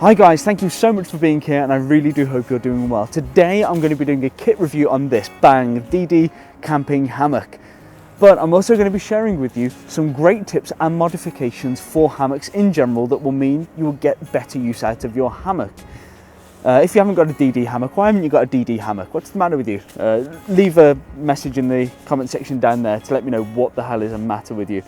Hi guys, thank you so much for being here and I really do hope you're doing well. Today I'm going to be doing a kit review on this DD Camping Hammock. But I'm also going to be sharing with you some great tips and modifications for hammocks in general that will mean you will get better use out of your hammock. If you haven't got a DD hammock, why haven't you got a DD hammock? What's the matter with you? Leave a message in the comment section down there to let me know what the hell is the matter with you.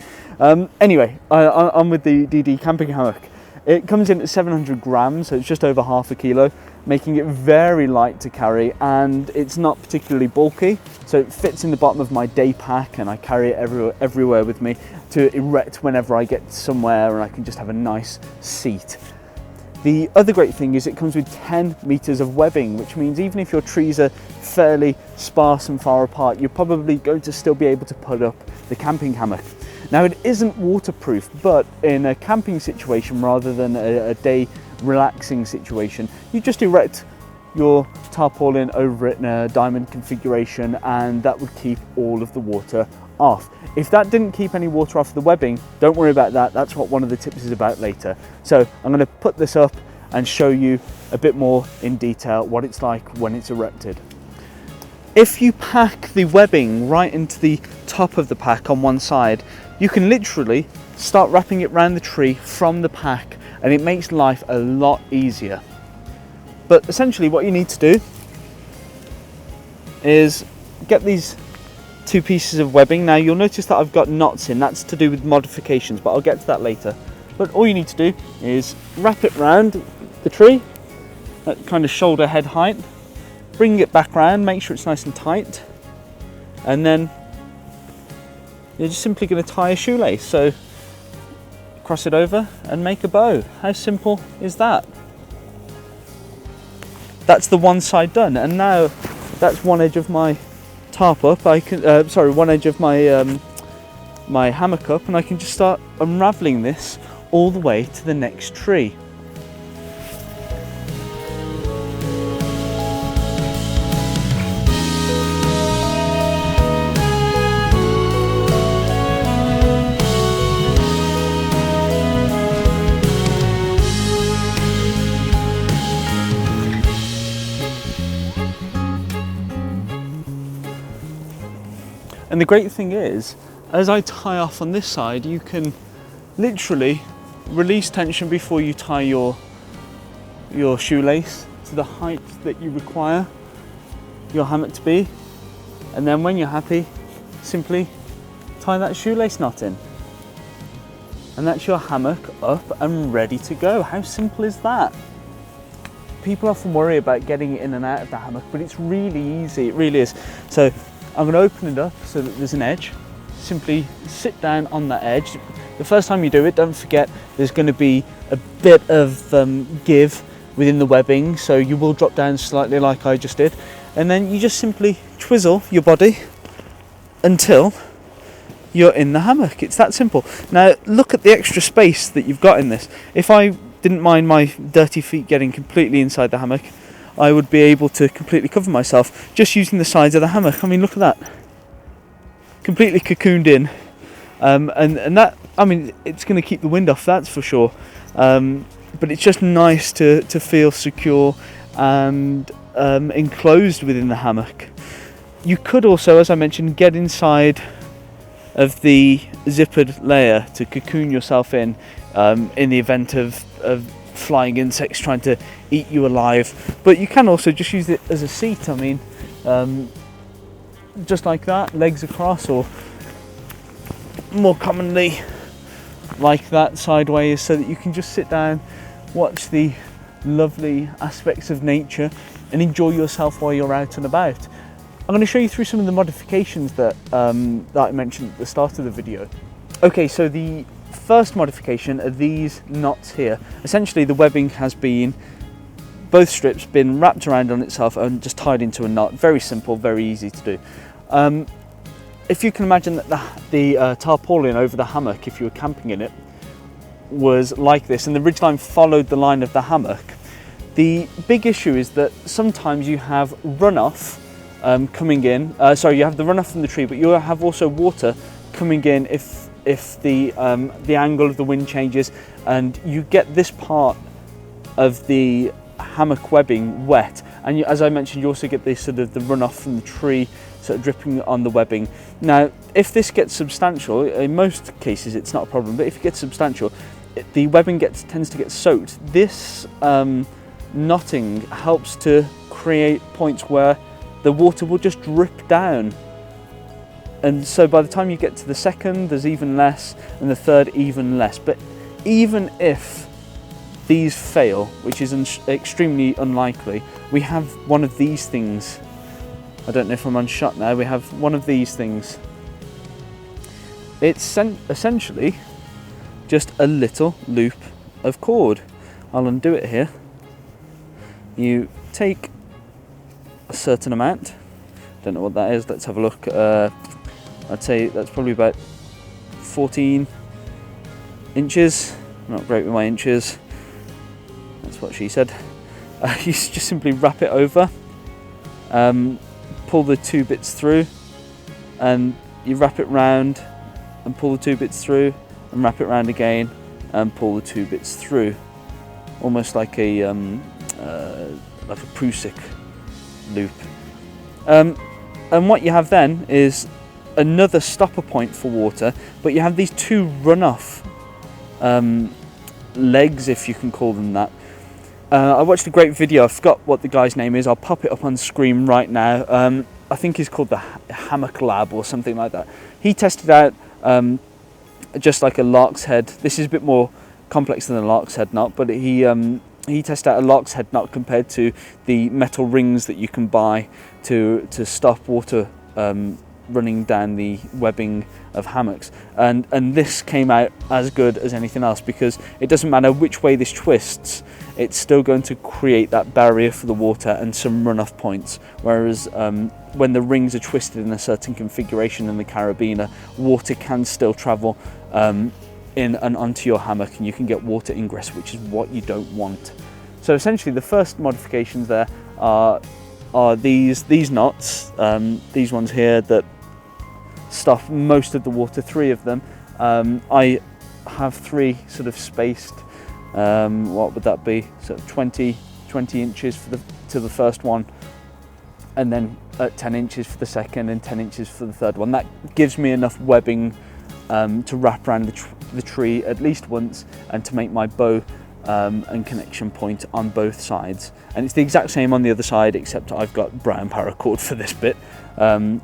Anyway, I'm with the DD Camping Hammock. It comes in at 700 grams, so it's just over half a kilo, making it very light to carry, and it's not particularly bulky, so it fits in the bottom of my day pack and I carry it everywhere with me to erect whenever I get somewhere, and I can just have a nice seat. The other great thing is it comes with 10 meters of webbing, which means even if your trees are fairly sparse and far apart, you're probably going to still be able to put up the camping hammock. Now, it isn't waterproof, but in a camping situation rather than a day relaxing situation, you just erect your tarpaulin over it in a diamond configuration and that would keep all of the water off. If that didn't keep any water off the webbing, don't worry about that. That's what one of the tips is about later. So I'm going to put this up and show you a bit more in detail what it's like when it's erected. If you pack the webbing right into the top of the pack on one side, you can literally start wrapping it around the tree from the pack and it makes life a lot easier. But essentially what you need to do is get these two pieces of webbing. Now you'll notice that I've got knots in, that's to do with modifications, but I'll get to that later. But all you need to do is wrap it around the tree at kind of shoulder head height, bring it back round, make sure it's nice and tight, and then you're just simply going to tie a shoelace. So cross it over and make a bow. How simple is that? That's the one side done, and now that's one edge of my tarp up. I can, one edge of my my hammock up, and I can just start unraveling this all the way to the next tree. And the great thing is, as I tie off on this side, you can literally release tension before you tie your shoelace to the height that you require your hammock to be. And then when you're happy, simply tie that shoelace knot in. And that's your hammock up and ready to go. How simple is that? People often worry about getting in and out of the hammock, but it's really easy, it really is. So I'm going to open it up so that there's an edge. Simply sit down on that edge. The first time you do it, don't forget there's going to be a bit of give within the webbing, so you will drop down slightly like I just did. And then you just simply twizzle your body until you're in the hammock. It's that simple. Now look at the extra space that you've got in this. If I didn't mind my dirty feet getting completely inside the hammock, I would be able to completely cover myself just using the sides of the hammock. I mean, look at that. Completely cocooned in. And that, I mean, it's going to keep the wind off, that's for sure. But it's just nice to feel secure and enclosed within the hammock. You could also, as I mentioned, get inside of the zippered layer to cocoon yourself in the event of flying insects trying to eat you alive, but you can also just use it as a seat. I mean, just like that, legs across, or more commonly like that, sideways, so that you can just sit down, watch the lovely aspects of nature and enjoy yourself while you're out and about. I'm going to show you through some of the modifications that I mentioned at the start of the video. Okay, so the first modification are these knots here. Essentially the webbing has been, both strips been wrapped around on itself and just tied into a knot. Very simple, very easy to do. If you can imagine that the tarpaulin over the hammock, if you were camping in it, was like this and the ridgeline followed the line of the hammock, the big issue is that sometimes you have runoff coming in. You have the runoff from the tree, but you have also water coming in if the angle of the wind changes, and you get this part of the hammock webbing wet, and as I mentioned, you also get this sort of the runoff from the tree sort of dripping on the webbing. Now, if this gets substantial, in most cases it's not a problem, but if it gets substantial, the webbing tends to get soaked. This knotting helps to create points where the water will just drip down, and so by the time you get to the second, there's even less, and the third even less. But even if these fail, which is extremely unlikely, we have one of these things. I don't know if I'm unshot now. We have one of these things. It's essentially just a little loop of cord. I'll undo it here. You take a certain amount. Don't know what that is. Let's have a look. I'd say that's probably about 14 inches. Not great with my inches. That's what she said. You just simply wrap it over, pull the two bits through, and you wrap it round and pull the two bits through, and wrap it round again and pull the two bits through, almost like a Prusik loop. And what you have then is another stopper point for water, but you have these two runoff legs, if you can call them that. I watched a great video. I forgot what the guy's name is. I'll pop it up on screen right now. I think he's called the Hammock Lab or something like that. He tested out just like a lark's head. This is a bit more complex than a lark's head knot, but he tested out a lark's head knot compared to the metal rings that you can buy to stop water running down the webbing of hammocks, and this came out as good as anything else, because it doesn't matter which way this twists, it's still going to create that barrier for the water and some runoff points, whereas when the rings are twisted in a certain configuration in the carabiner, water can still travel in and onto your hammock, and you can get water ingress, which is what you don't want. So essentially the first modifications there are these knots, these ones here that stop most of the water, 3 of them. I have 3 sort of spaced, what would that be, sort of 20 inches to the first one, and then 10 inches for the second and 10 inches for the third one. That gives me enough webbing to wrap around the tree at least once, and to make my bow and connection point on both sides. And it's the exact same on the other side, except I've got brown paracord for this bit. I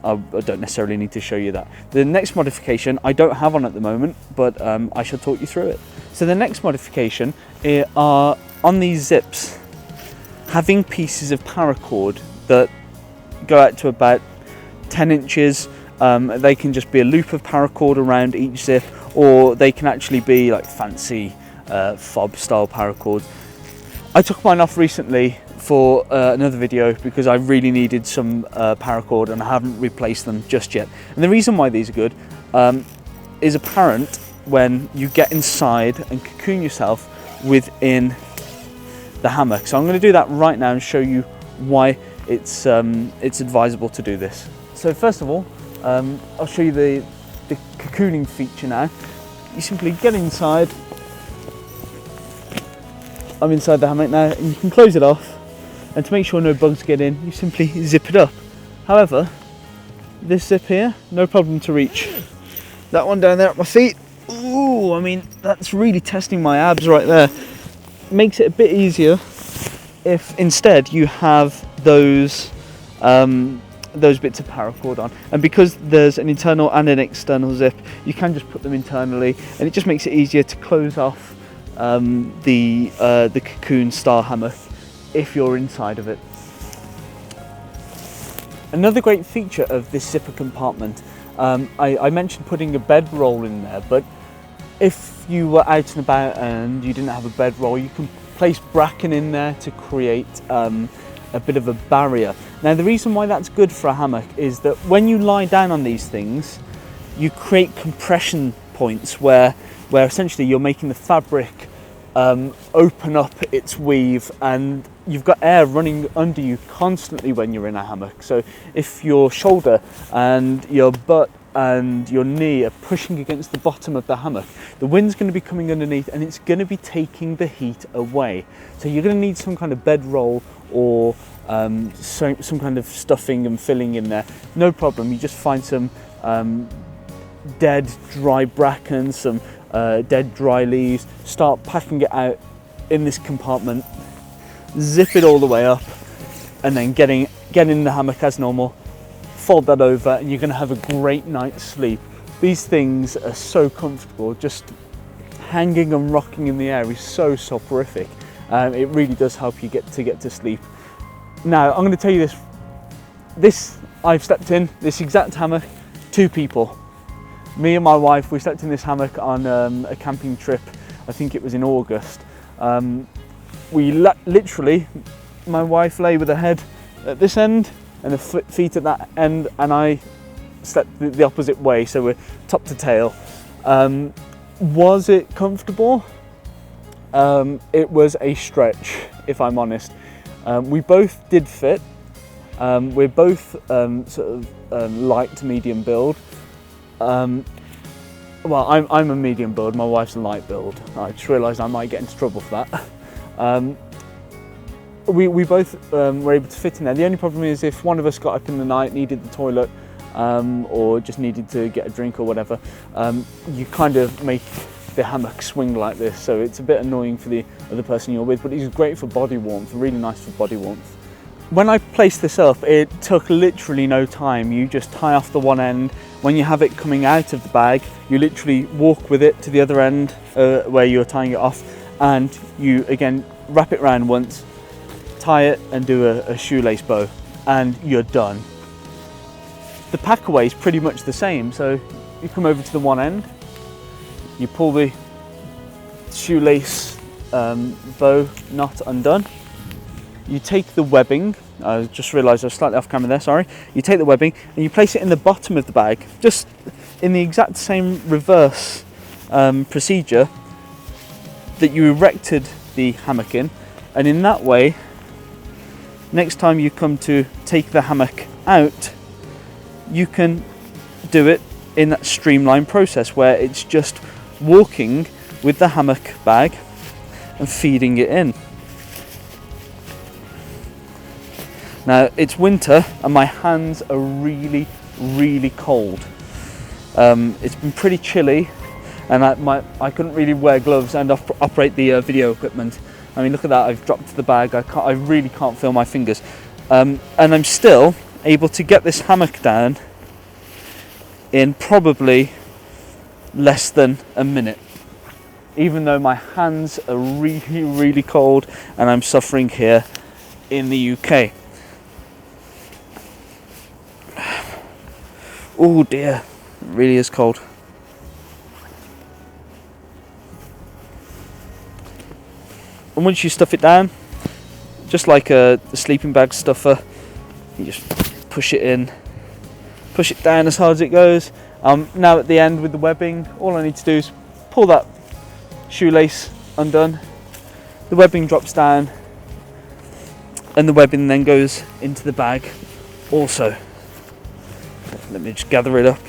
don't necessarily need to show you that. The next modification I don't have on at the moment, but I shall talk you through it. So the next modification are on these zips, having pieces of paracord that go out to about 10 inches. They can just be a loop of paracord around each zip, or they can actually be like fancy fob style paracord. I took mine off recently for another video because I really needed some paracord, and I haven't replaced them just yet. And the reason why these are good is apparent when you get inside and cocoon yourself within the hammock. So I'm going to do that right now and show you why it's advisable to do this. So first of all, I'll show you the cocooning feature now. You simply get inside. I'm inside the hammock now, and you can close it off, and to make sure no bugs get in, you simply zip it up. However, this zip here, no problem to reach. That one down there at my feet, ooh, I mean, that's really testing my abs right there. Makes it a bit easier if instead you have those bits of paracord on, and because there's an internal and an external zip, you can just put them internally, and it just makes it easier to close off the cocoon style hammock if you're inside of it. Another great feature of this zipper compartment, I mentioned putting a bedroll in there, but if you were out and about and you didn't have a bedroll, you can place bracken in there to create a bit of a barrier. Now the reason why that's good for a hammock is that when you lie down on these things, you create compression points where essentially you're making the fabric open up its weave, and you've got air running under you constantly when you're in a hammock. So if your shoulder and your butt and your knee are pushing against the bottom of the hammock, the wind's going to be coming underneath and it's going to be taking the heat away. So you're going to need some kind of bedroll or some kind of stuffing and filling in there. No problem, you just find some dead dry bracken, some dead dry leaves, start packing it out in this compartment, zip it all the way up, and then get in the hammock as normal, fold that over, and you're going to have a great night's sleep. These things are so comfortable, just hanging and rocking in the air is so soporific. It really does help you get to sleep. Now I'm going to tell you this I've slept in this exact hammock, 2 people. Me and my wife, we slept in this hammock on a camping trip, I think it was in August. Literally, my wife lay with her head at this end and her feet at that end, and I slept the opposite way, so we're top to tail. Was it comfortable? It was a stretch, if I'm honest. We both did fit. We're both light to medium build. Well, I'm a medium build, my wife's a light build. I just realised I might get into trouble for that. We both were able to fit in there. The only problem is if one of us got up in the night, needed the toilet, or just needed to get a drink or whatever, you kind of make the hammock swing like this, so it's a bit annoying for the other person you're with, but it's great for body warmth, really nice for body warmth. When I placed this up, it took literally no time. You just tie off the one end. When you have it coming out of the bag, you literally walk with it to the other end where you're tying it off, and you again wrap it around once, tie it and do a shoelace bow, and you're done. The pack away is pretty much the same, so you come over to the one end, you pull the shoelace bow knot undone, you take the webbing, I just realised I was slightly off camera there, sorry. You take the webbing and you place it in the bottom of the bag, just in the exact same reverse procedure that you erected the hammock in, and in that way, next time you come to take the hammock out, you can do it in that streamlined process where it's just walking with the hammock bag and feeding it in. Now it's winter and my hands are really, really cold. It's been pretty chilly, and I couldn't really wear gloves and operate the video equipment. I mean, look at that, I've dropped the bag, I really can't feel my fingers. And I'm still able to get this hammock down in probably less than a minute, even though my hands are really, really cold and I'm suffering here in the UK. Oh dear, it really is cold. And once you stuff it down, just like a sleeping bag stuffer, you just push it in, push it down as hard as it goes. Now at the end with the webbing, all I need to do is pull that shoelace undone, the webbing drops down, and the webbing then goes into the bag also. Let me just gather it up,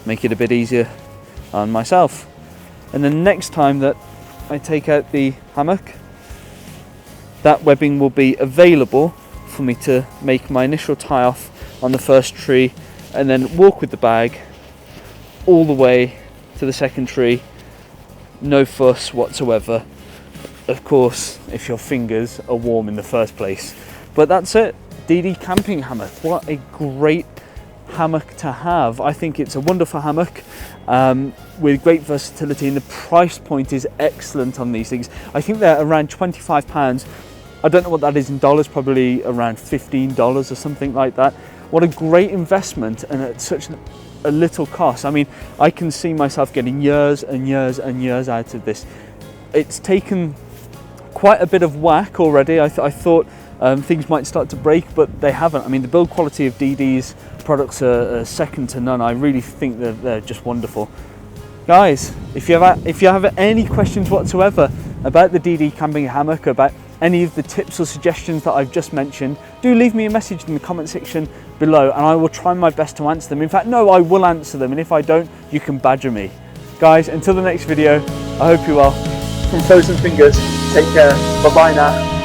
make it a bit easier on myself. And then next time that I take out the hammock, that webbing will be available for me to make my initial tie off on the first tree and then walk with the bag all the way to the second tree, no fuss whatsoever. Of course, if your fingers are warm in the first place. But that's it, DD Camping Hammock. What a great hammock to have. I think it's a wonderful hammock with great versatility, and the price point is excellent on these things. I think they're around £25. I don't know what that is in dollars, probably around $15 or something like that. What a great investment, and at such a little cost. I mean, I can see myself getting years and years and years out of this. It's taken quite a bit of whack already. I thought things might start to break, but they haven't. I mean, the build quality of DD's products are second to none. I really think that they're just wonderful. Guys, if you have any questions whatsoever about the DD Camping Hammock, about any of the tips or suggestions that I've just mentioned, do leave me a message in the comment section below, and I will try my best to answer them. In fact, no, I will answer them, and if I don't, you can badger me. Guys, until the next video, I hope you're well. From toes and fingers, take care. Bye-bye now.